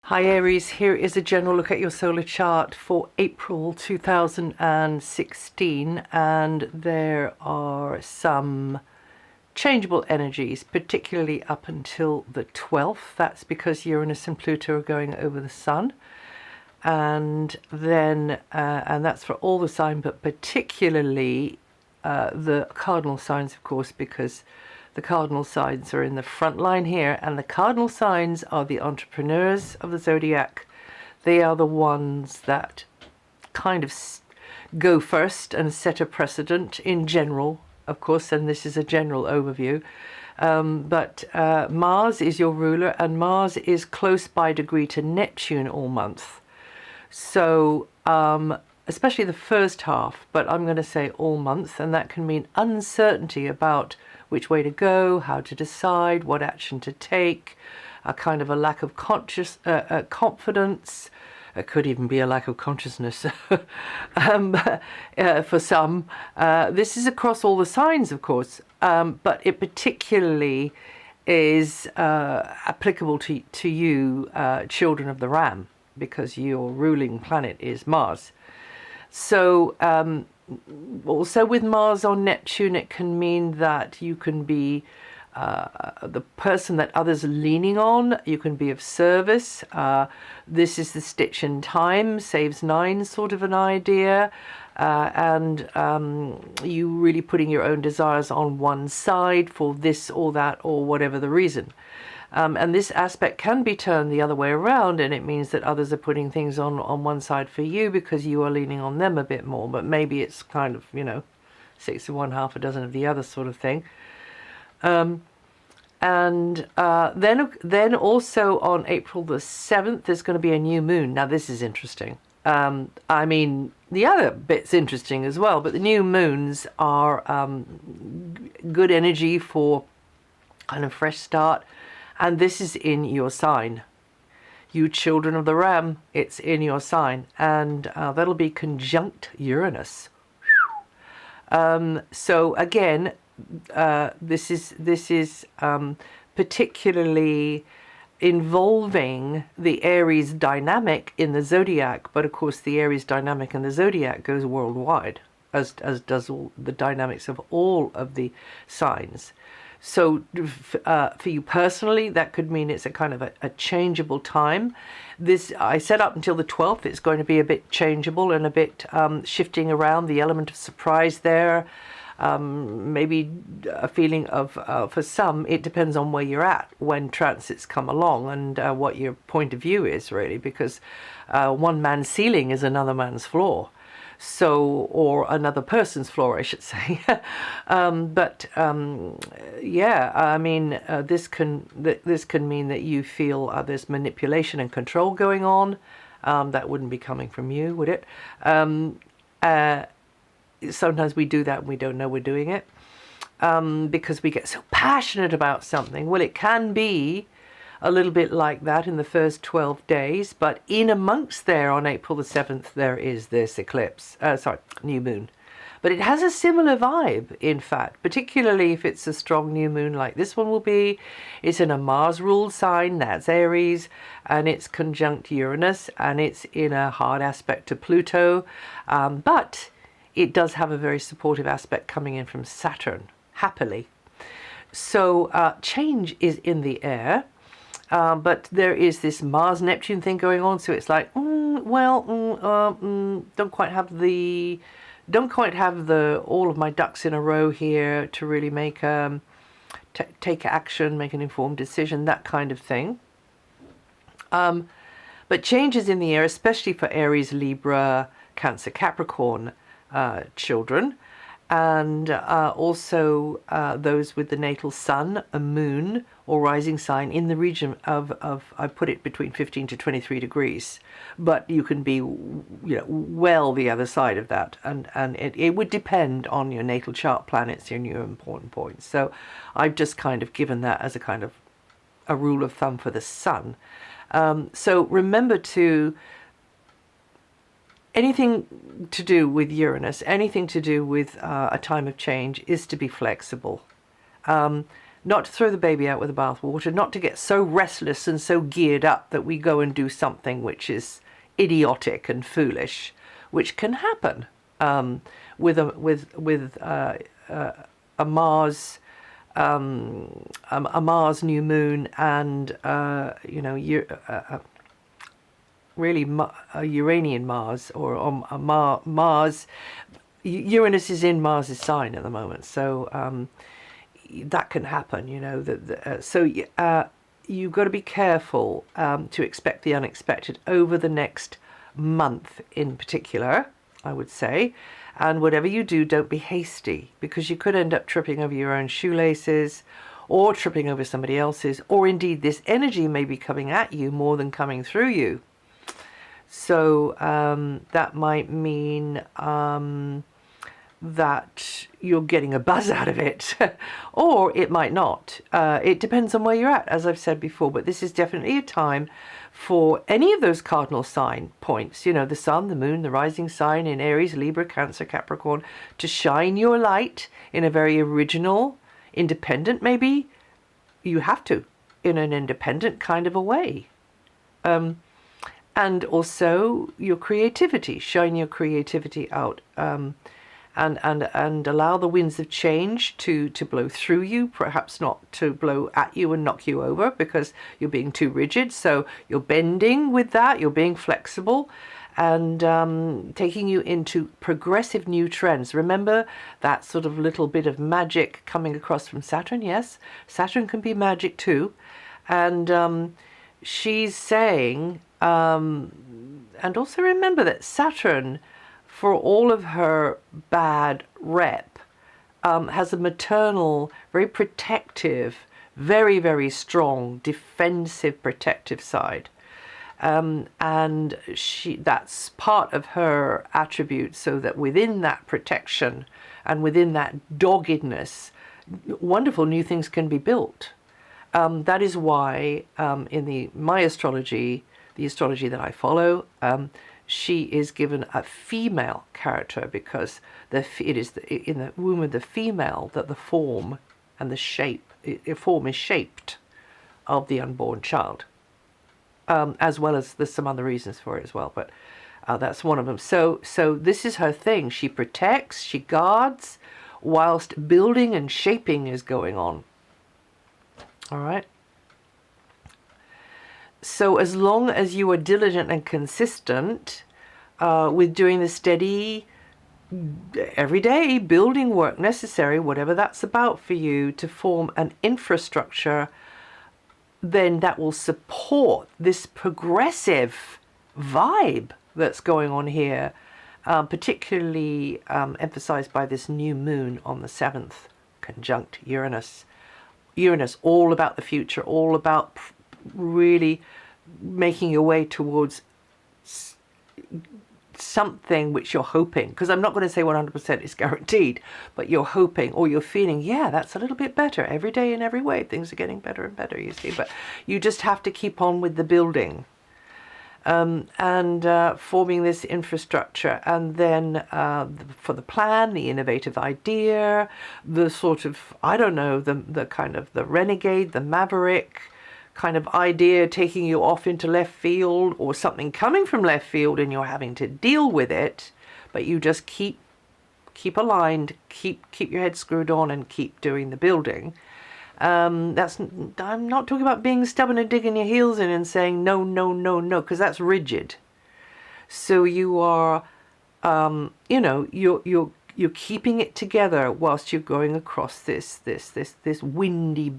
Hi Aries, here is a general look at your solar chart for April 2016, and there are some changeable energies, particularly up until the 12th. That's because Uranus and Pluto are going over the Sun, and then and that's for all the signs, but particularly the cardinal signs, of course, because the cardinal signs are in the front line here, and the cardinal signs are the entrepreneurs of the zodiac. They are the ones that kind of go first and set a precedent in general, of course, and this is a general overview. But Mars is your ruler, and Mars is close by degree to Neptune all month. So especially the first half, but I'm going to say all month, and that can mean uncertainty about which way to go, how to decide, what action to take, a kind of a lack of confidence. It could even be a lack of consciousness for some. This is across all the signs, of course, but it particularly is applicable to you, children of the Ram, because your ruling planet is Mars. So also with Mars on Neptune, it can mean that you can be the person that others are leaning on. You can be of service. This is the stitch in time, saves nine sort of an idea. And you really putting your own desires on one side for this or that or whatever the reason. And this aspect can be turned the other way around, and it means that others are putting things on one side for you because you are leaning on them a bit more. But maybe it's kind of, 6 of one, half a dozen of the other sort of thing. Then also on April the 7th, there's going to be a new moon. Now, this is interesting. I mean, the other bit's interesting as well, but the new moons are good energy for kind of fresh start. And this is in your sign. You children of the Ram, it's in your sign. And that'll be conjunct Uranus. So again, this is particularly involving the Aries dynamic in the zodiac. But of course, the Aries dynamic in the zodiac goes worldwide, as does all the dynamics of all of the signs. So for you personally, that could mean it's a kind of a changeable time. This, I said up until the 12th, it's going to be a bit changeable and a bit shifting around, the element of surprise there. Maybe a feeling of, for some, it depends on where you're at when transits come along and what your point of view is, really, because one man's ceiling is another man's floor. So, or another person's floor, I should say. Yeah, I mean, this can mean that you feel there's manipulation and control going on. That wouldn't be coming from you, would it? Sometimes we do that and we don't know we're doing it because we get so passionate about something. Well, it can be a little bit like that in the first 12 days, but in amongst there on April the 7th, there is this eclipse, new moon. But it has a similar vibe, in fact, particularly if it's a strong new moon like this one will be. It's in a Mars-ruled sign, that's Aries, and it's conjunct Uranus, and it's in a hard aspect to Pluto, but it does have a very supportive aspect coming in from Saturn, happily. So change is in the air. But there is this Mars-Neptune thing going on, so it's like, don't quite have all of my ducks in a row here to really make take action, make an informed decision, that kind of thing. But changes in the air, especially for Aries, Libra, Cancer, Capricorn children, and also those with the natal sun, a moon, or rising sign in the region of I put it between 15 to 23 degrees, but you can be, well the other side of that, and it would depend on your natal chart planets and your important points. So I've just kind of given that as a kind of a rule of thumb for the sun. So remember to anything to do with Uranus, anything to do with a time of change, is to be flexible. not to throw the baby out with the bathwater, not to get so restless and so geared up that we go and do something which is idiotic and foolish, which can happen with a Mars new moon and really a Uranian Mars, or a Mars. Uranus is in Mars's sign at the moment, so that can happen. You've got to be careful to expect the unexpected over the next month in particular, I would say. And whatever you do, don't be hasty, because you could end up tripping over your own shoelaces or tripping over somebody else's, or indeed this energy may be coming at you more than coming through you. So that might mean that you're getting a buzz out of it, or it might not. It depends on where you're at, as I've said before, but this is definitely a time for any of those cardinal sign points, the sun, the moon, the rising sign in Aries, Libra, Cancer, Capricorn, to shine your light in a very original, independent, maybe you have to, in an independent kind of a way. And also your creativity, shine your creativity out, and allow the winds of change to blow through you, perhaps not to blow at you and knock you over because you're being too rigid. So you're bending with that, you're being flexible, and taking you into progressive new trends. Remember that sort of little bit of magic coming across from Saturn? Yes, Saturn can be magic too. And she's saying, and also remember that Saturn, for all of her bad rep, has a maternal, very protective, very, very strong, defensive, protective side. And that's part of her attribute, so that within that protection and within that doggedness, wonderful new things can be built. That is why in my astrology, the astrology that I follow, she is given a female character, because it is in the womb of the female that the form and the form is shaped of the unborn child, as well as there's some other reasons for it as well, but that's one of them. So this is her thing. She protects, she guards, whilst building and shaping is going on. All right. So as long as you are diligent and consistent with doing the steady, everyday building work necessary, whatever that's about for you, to form an infrastructure, then that will support this progressive vibe that's going on here, particularly emphasized by this new moon on the 7th, conjunct Uranus. Uranus, all about the future, all about really making your way towards something which you're hoping, because I'm not going to say 100% is guaranteed, but you're hoping, or you're feeling, yeah, that's a little bit better every day in every way. Things are getting better and better, you see, but you just have to keep on with the building, and forming this infrastructure. And then for the plan, the innovative idea, the sort of, I don't know, the kind of the renegade, the maverick kind of idea taking you off into left field, or something coming from left field and you're having to deal with it, but you just keep aligned, keep your head screwed on, and keep doing the building. I'm not talking about being stubborn and digging your heels in and saying no, no, no, no, because that's rigid. So you are, you're keeping it together whilst you're going across this windy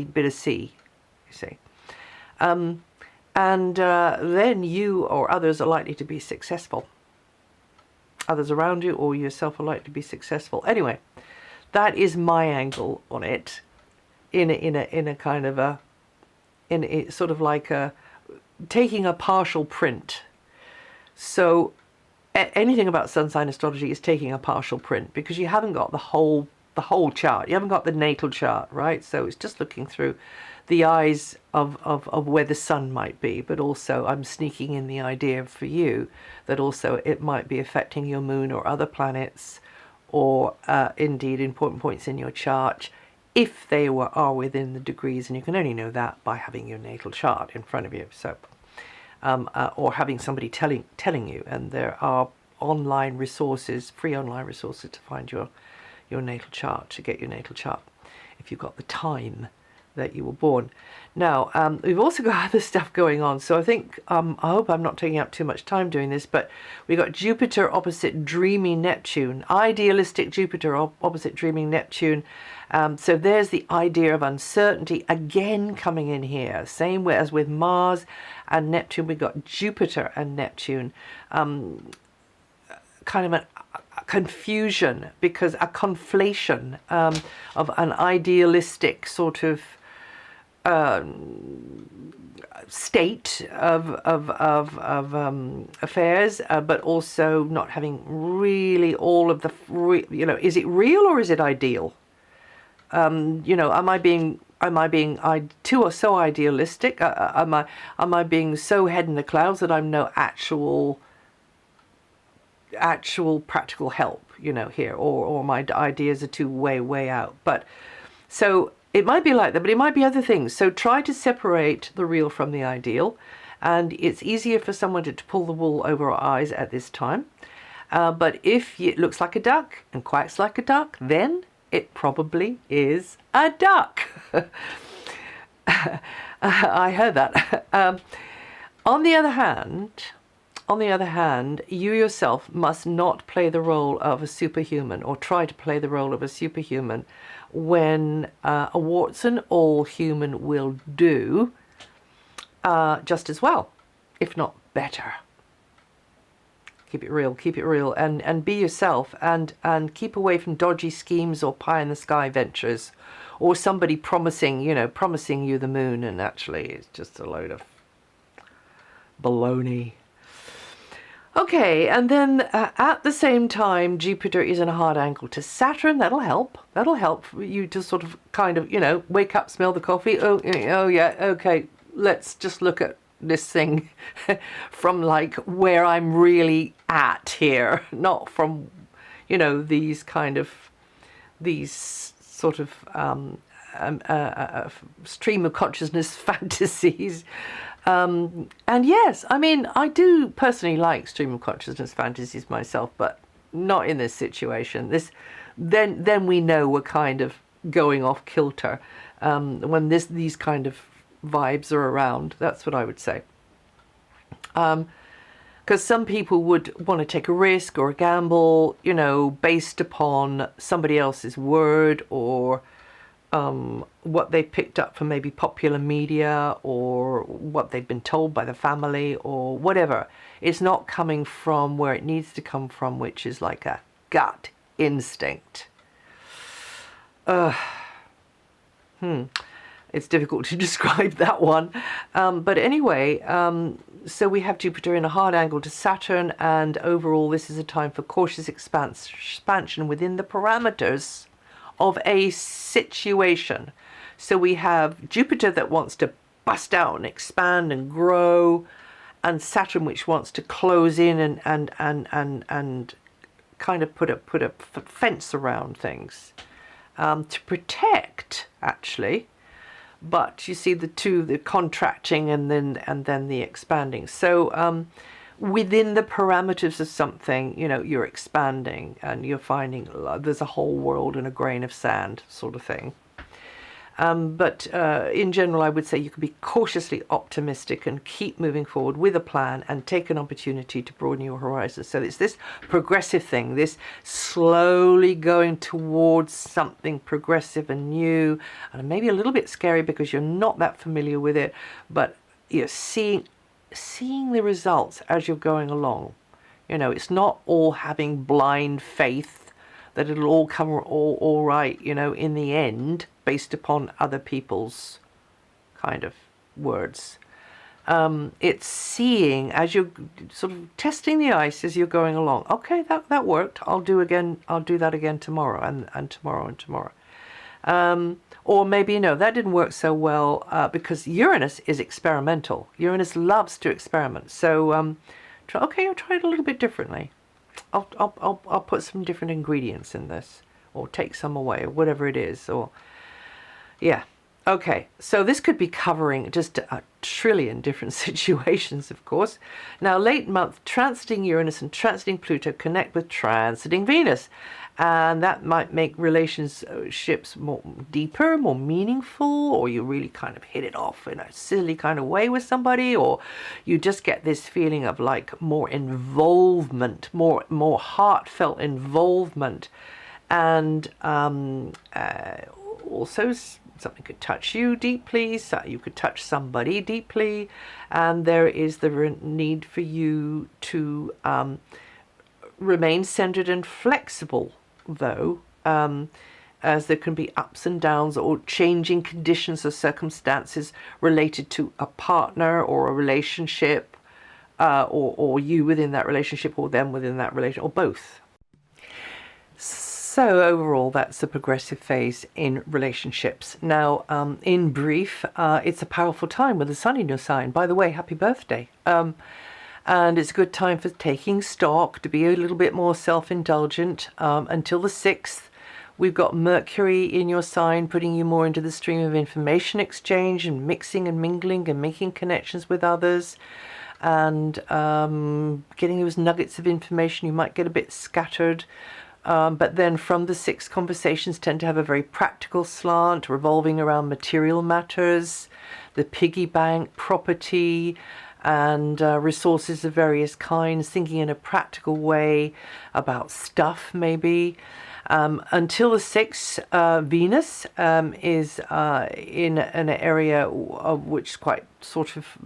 bit of sea, you see. And then you or others are likely to be successful. Others around you or yourself are likely to be successful. Anyway, that is my angle on it. In a kind of a sort of like taking a partial print. So anything about sun sign astrology is taking a partial print, because you haven't got the whole chart. You haven't got the natal chart, right? So it's just looking through the eyes of where the sun might be, but also I'm sneaking in the idea for you that also it might be affecting your moon or other planets, or indeed important points in your chart if they are within the degrees, and you can only know that by having your natal chart in front of you. So, or having somebody telling you, and there are online resources, free online resources to find your natal chart, to get your natal chart, if you've got the time that you were born. Now, we've also got other stuff going on, so I think, I hope I'm not taking up too much time doing this, but we got Jupiter opposite dreamy Neptune, idealistic Jupiter opposite dreamy Neptune. So there's the idea of uncertainty again coming in here. Same way as with Mars and Neptune, we got Jupiter and Neptune. Kind of a confusion, because a conflation of an idealistic sort of state of affairs, but also not having really all of the, is it real or is it ideal? Am I being too or so idealistic? Am I being so head in the clouds that I'm no actual practical help, here, or my ideas are too way out? But so it might be like that, but it might be other things. So try to separate the real from the ideal, and it's easier for someone to pull the wool over our eyes at this time. But if it looks like a duck and quacks like a duck, then it probably is a duck. I heard that. On the other hand, you yourself must not play the role of a superhuman, or try to play the role of a superhuman, when a warts and all human will do just as well, if not better. Keep it real, and be yourself, and keep away from dodgy schemes or pie in the sky ventures, or somebody promising you the moon, and actually it's just a load of baloney. Okay, and then at the same time, Jupiter is in a hard angle to Saturn. That'll help you to sort of kind of, wake up, smell the coffee. Oh yeah, okay, let's just look at this thing from like where I'm really at here, not from, these sort of stream of consciousness fantasies. And yes, I mean, I do personally like stream of consciousness fantasies myself, but not in this situation. Then we know we're kind of going off kilter when these kind of vibes are around. That's what I would say. Because some people would want to take a risk or a gamble, based upon somebody else's word, or what they picked up from maybe popular media, or what they've been told by the family, or whatever. It's not coming from where it needs to come from, which is like a gut instinct. It's difficult to describe that one. But anyway, so we have Jupiter in a hard angle to Saturn, and overall this is a time for cautious expansion within the parameters of a situation. So we have Jupiter that wants to bust out and expand and grow, and Saturn which wants to close in and kind of put a fence around things, to protect, actually. But you see the contracting and then the expanding. So within the parameters of something, you're expanding, and you're finding there's a whole world in a grain of sand, sort of thing. But in general, I would say you can be cautiously optimistic and keep moving forward with a plan, and take an opportunity to broaden your horizons. So it's this progressive thing, this slowly going towards something progressive and new, and maybe a little bit scary because you're not that familiar with it, but you're seeing the results as you're going along. It's not all having blind faith that it'll all come all right, in the end, based upon other people's kind of words. It's seeing as you're sort of testing the ice as you're going along. Okay, that worked. I'll do that again tomorrow, and tomorrow and tomorrow. Or maybe, that didn't work so well, because Uranus is experimental. Uranus loves to experiment. So, I'll try it a little bit differently. I'll put some different ingredients in this, or take some away, or whatever it is, or Yeah. Okay, so this could be covering just a trillion different situations, of course. Now, late month, transiting Uranus and transiting Pluto connect with transiting Venus. And that might make relationships more deeper, more meaningful, or you really kind of hit it off in a silly kind of way with somebody, or you just get this feeling of like more involvement, more heartfelt involvement. And also something could touch you deeply, so you could touch somebody deeply, and there is the need for you to remain centered and flexible, though, as there can be ups and downs or changing conditions or circumstances related to a partner or a relationship, or you within that relationship, or them within that relationship, or both. So overall, that's the progressive phase in relationships. Now, in brief, it's a powerful time with the sun in your sign. By the way, happy birthday. And it's a good time for taking stock, to be a little bit more self-indulgent. Until the 6th, we've got Mercury in your sign, putting you more into the stream of information exchange and mixing and mingling and making connections with others. And getting those nuggets of information. You might get a bit scattered. But then from the 6th, conversations tend to have a very practical slant, revolving around material matters, the piggy bank, property, and resources of various kinds, thinking in a practical way about stuff maybe. Until the 6th, Venus is in an area of which is quite sort of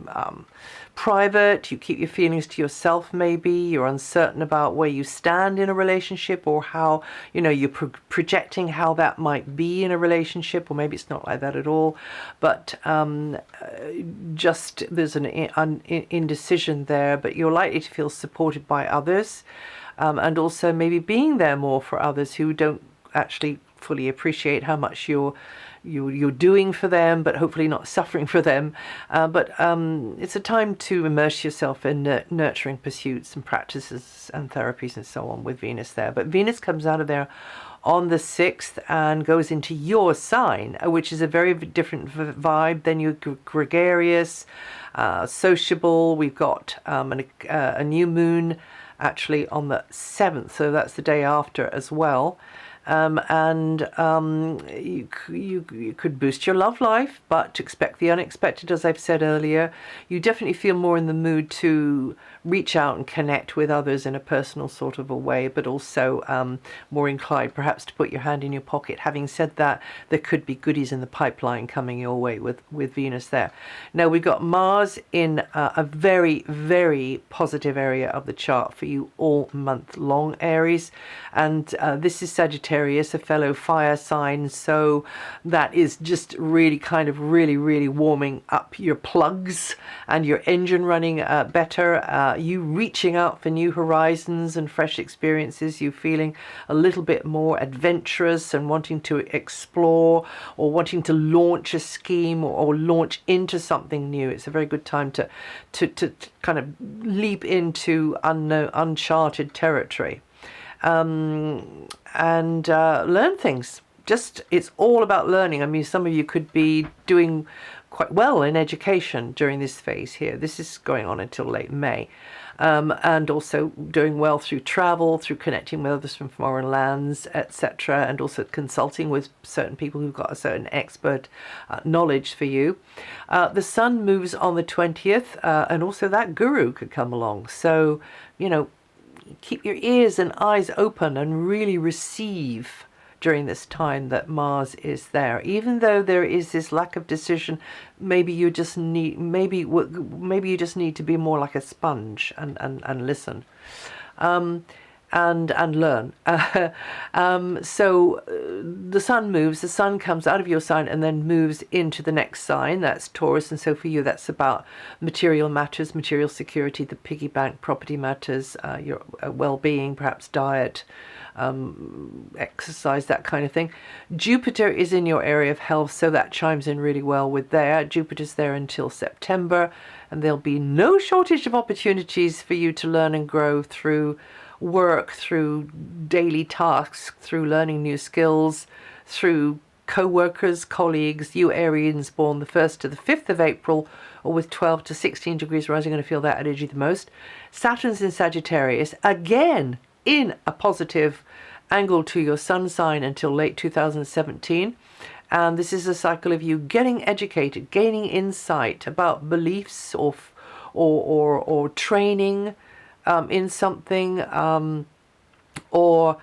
private. You keep your feelings to yourself maybe. You're uncertain about where you stand in a relationship, or how, you're projecting how that might be in a relationship, or maybe it's not like that at all. But just there's an indecision there, but you're likely to feel supported by others. And also maybe being there more for others who don't actually fully appreciate how much you're doing for them, but hopefully not suffering for them. But it's a time to immerse yourself in nurturing pursuits and practices and therapies and so on with Venus there. But Venus comes out of there on the 6th and goes into your sign, which is a very different vibe. Then you're gregarious, sociable. We've got a new moon actually on the 7th, so that's the day after as well. You could boost your love life, but expect the unexpected, as I've said earlier. You definitely feel more in the mood to reach out and connect with others in a personal sort of a way, but also more inclined perhaps to put your hand in your pocket. Having said that, there could be goodies in the pipeline coming your way with Venus there. Now, we've got Mars in a very, very positive area of the chart for you all month long, Aries. And this is Sagittarius, a fellow fire sign, so that is just really kind of really warming up your plugs and your engine running better. You reaching out for new horizons and fresh experiences. You feeling a little bit more adventurous and wanting to explore, or wanting to launch a scheme, or launch into something new. It's a very good time to kind of leap into uncharted territory. And learn things. It's all about learning. I mean, some of you could be doing quite well in education during this phase here. This is going on until late May. And also doing well through travel, through connecting with others from foreign lands, etc., and also consulting with certain people who've got a certain expert knowledge for you. The sun moves on the 20th, and also that guru could come along. So, keep your ears and eyes open and really receive during this time that Mars is there. Even though there is this lack of decision, maybe you just need to be more like a sponge and listen. And learn. So the sun comes out of your sign and then moves into the next sign. That's Taurus. And so for you, that's about material matters, material security, the piggy bank, property matters, your well-being, perhaps diet, exercise, that kind of thing. Jupiter is in your area of health, so that chimes in really well with there. Jupiter's there until September, and there'll be no shortage of opportunities for you to learn and grow through work, through daily tasks, through learning new skills, through co-workers, colleagues, you Arians born the 1st to the 5th of April, or with 12 to 16 degrees rising, going to feel that energy the most. Saturn's in Sagittarius, again in a positive angle to your sun sign until late 2017. And this is a cycle of you getting educated, gaining insight about beliefs or training in something, or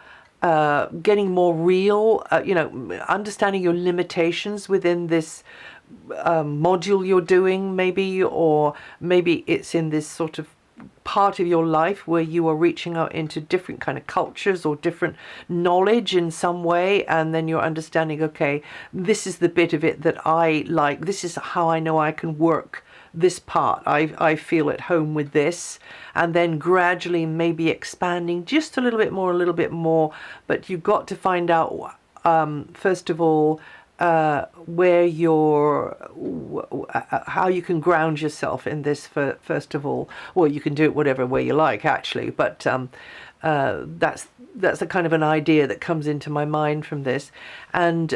getting more real, understanding your limitations within this module you're doing, maybe, or maybe it's in this sort of part of your life where you are reaching out into different kind of cultures or different knowledge in some way, and then you're understanding, okay, this is the bit of it that I like, this is how I know I can work this part, I feel at home with this, and then gradually maybe expanding just a little bit more, but you've got to find out first of all where how you can ground yourself in this first of all. Well, you can do it whatever way you like, actually, but that's a kind of an idea that comes into my mind from this. And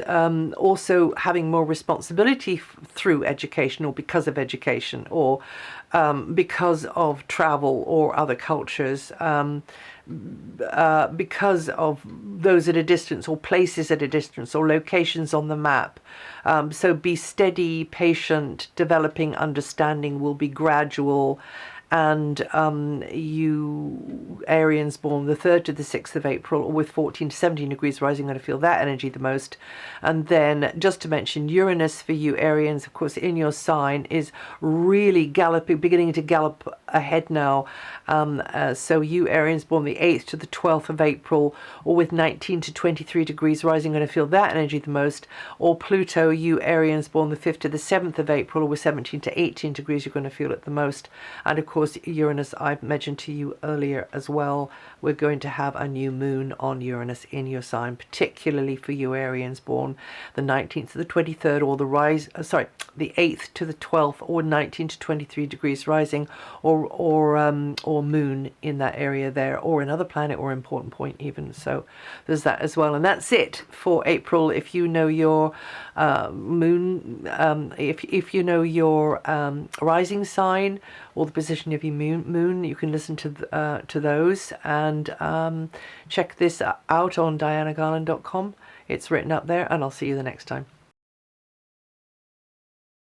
also having more responsibility through education, or because of education, or because of travel or other cultures, because of those at a distance, or places at a distance, or locations on the map. So be steady, patient, developing understanding will be gradual. And you Arians born the 3rd to the 6th of April, with 14 to 17 degrees rising, going to feel that energy the most. And then just to mention, Uranus for you Arians, of course, in your sign is really beginning to gallop ahead now. So you Arians born the 8th to the 12th of April, or with 19 to 23 degrees rising, going to feel that energy the most. Or Pluto, you Arians born the 5th to the 7th of April, or with 17 to 18 degrees, you're going to feel it the most. And of course, Uranus, I've mentioned to you earlier as well, we're going to have a new moon on Uranus in your sign, particularly for you Arians born the 19th to the 23rd, or the 8th to the 12th, or 19 to 23 degrees rising, or moon in that area there, or another planet or important point even. So there's that as well. And that's it for April. If you know your moon, if you know your rising sign, or the position of your moon, you can listen to those, and check this out on DianaGarland.com. It's written up there, and I'll see you the next time.